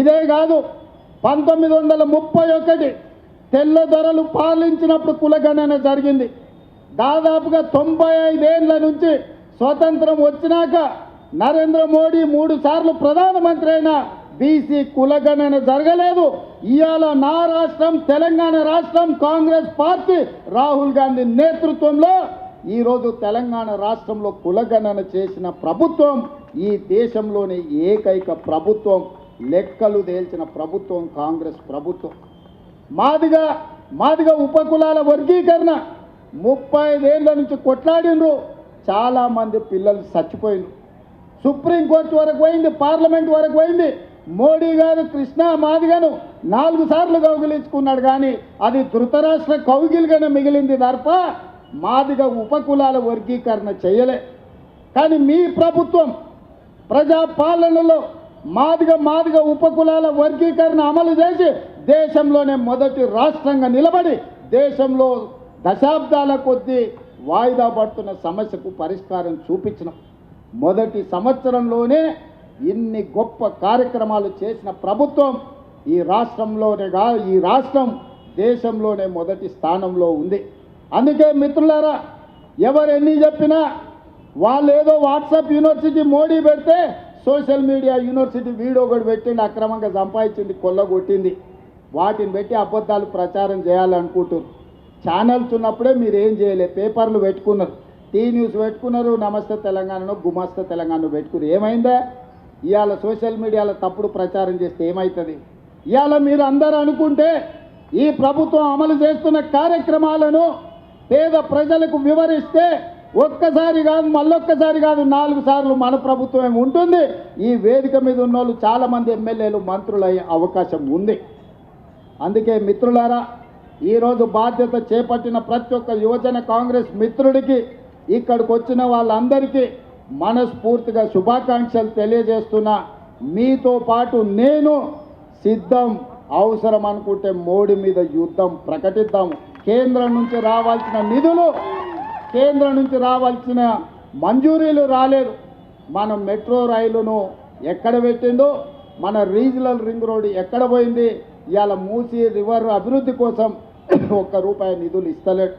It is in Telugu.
ఇదే కాదు 1931 తెల్ల దొరలు పాలించినప్పుడు కులగణన జరిగింది. దాదాపుగా 95 ఏళ్ల నుంచి స్వతంత్రం వచ్చినాక నరేంద్ర మోడీ 3 సార్లు ప్రధానమంత్రి అయినా బీసీ కులగణన జరగలేదు. ఇవాళ నా రాష్ట్రం తెలంగాణ రాష్ట్రం కాంగ్రెస్ పార్టీ రాహుల్ గాంధీ నేతృత్వంలో ఈరోజు తెలంగాణ రాష్ట్రంలో కులగణన చేసిన ప్రభుత్వం ఈ దేశంలోని ఏకైక ప్రభుత్వం, లెక్కలు తేల్చిన ప్రభుత్వం కాంగ్రెస్ ప్రభుత్వం. మాదిగా ఉపకులాల వర్గీకరణ 35 ఏళ్ల నుంచి కొట్లాడినరు. చాలామంది పిల్లలు చచ్చిపోయినారు. సుప్రీంకోర్టు వరకు పోయింది, పార్లమెంట్ వరకు పోయింది. మోడీ గారు కృష్ణా మాదిగను 4 సార్లు కౌగిలించుకున్నాడు, కానీ అది ధృతరాష్ట్ర కౌగిలిగానే మిగిలింది తప్ప మాదిగ ఉపకులాల వర్గీకరణ చేయలే. కానీ మీ ప్రభుత్వం ప్రజాపాలనలో మాదిగ ఉపకులాల వర్గీకరణ అమలు చేసి దేశంలోనే మొదటి రాష్ట్రంగా నిలబడి దేశంలో దశాబ్దాల కొద్దీ వాయిదా పడుతున్న సమస్యకు పరిష్కారం చూపించిన మొదటి సంవత్సరంలోనే ఇన్ని గొప్ప కార్యక్రమాలు చేసిన ప్రభుత్వం ఈ రాష్ట్రం దేశంలోనే మొదటి స్థానంలో ఉంది. అందుకే మిత్రులారా, ఎవరు ఎన్ని చెప్పినా వాళ్ళు ఏదో వాట్సాప్ యూనివర్సిటీ మోడీ పెడితే సోషల్ మీడియా యూనివర్సిటీ వీడియో కూడా పెట్టింది, అక్రమంగా సంపాదించింది, కొల్లగొట్టింది, వాటిని పెట్టి అబద్ధాలు ప్రచారం చేయాలనుకుంటున్నారు. ఛానల్స్ ఉన్నప్పుడే మీరు ఏం చేయలేదు, పేపర్లు పెట్టుకున్నారు, టీ న్యూస్ పెట్టుకున్నారు, నమస్తే తెలంగాణను గుమాస్తా తెలంగాణను పెట్టుకున్నారు. ఏమైందా? ఇవాళ సోషల్ మీడియాలో తప్పుడు ప్రచారం చేస్తే ఏమవుతుంది? ఇవాళ మీరు అందరూ అనుకుంటే ఈ ప్రభుత్వం అమలు చేస్తున్న కార్యక్రమాలను పేద ప్రజలకు వివరిస్తే ఒక్కసారి కాదు, మళ్ళొక్కసారి కాదు, 4 సార్లు మన ప్రభుత్వం ఉంటుంది. ఈ వేదిక మీద ఉన్న వాళ్ళు చాలామంది ఎమ్మెల్యేలు మంత్రులు అయ్యే అవకాశం ఉంది. అందుకే మిత్రులారా, ఈరోజు బాధ్యత చేపట్టిన ప్రతి ఒక్క యువజన కాంగ్రెస్ మిత్రుడికి, ఇక్కడికి వచ్చిన వాళ్ళందరికీ మనస్ఫూర్తిగా శుభాకాంక్షలు తెలియజేస్తున్నా. మీతో పాటు నేను సిద్ధం, అవసరం అనుకుంటే మోడీ మీద యుద్ధం ప్రకటిద్దాము. కేంద్రం నుంచి రావాల్సిన నిధులు, కేంద్రం నుంచి రావాల్సిన మంజూరీలు రాలేదు. మనం మెట్రో రైలును ఎక్కడ పెట్టిందో, మన రీజనల్ రింగ్ రోడ్ ఎక్కడ పోయింది? ఇవాళ మూసీ రివర్ అభివృద్ధి కోసం ₹1 నిధులు ఇస్తలేడు.